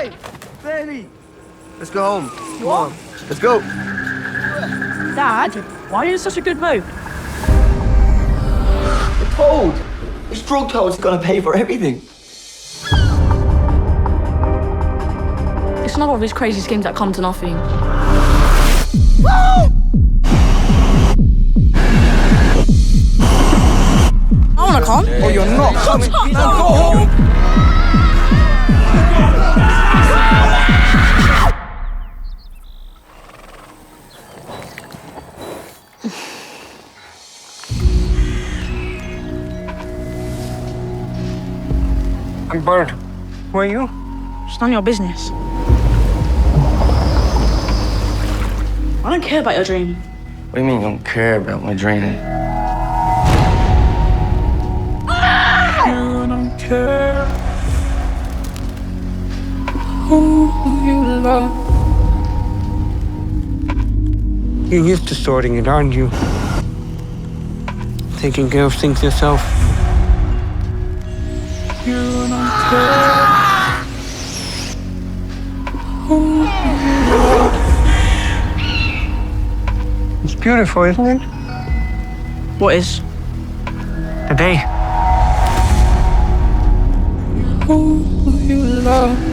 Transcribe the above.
Hey, baby. Let's go home. Come on. Let's go. Dad, why are you in such a good mood? We're told. This drug toad's gonna pay for everything. It's another of these crazy schemes that come to nothing. I wanna come. Oh, you're not coming. Shut up. Now go home. I'm burned. Who are you? It's none of your business. I don't care about your dream. What do you mean you don't care about my dream? You don't care who you love. You're used to sorting it, aren't you? Taking care of things yourself. You don't care who you love. It's beautiful, isn't it? What is? The day. Who you love.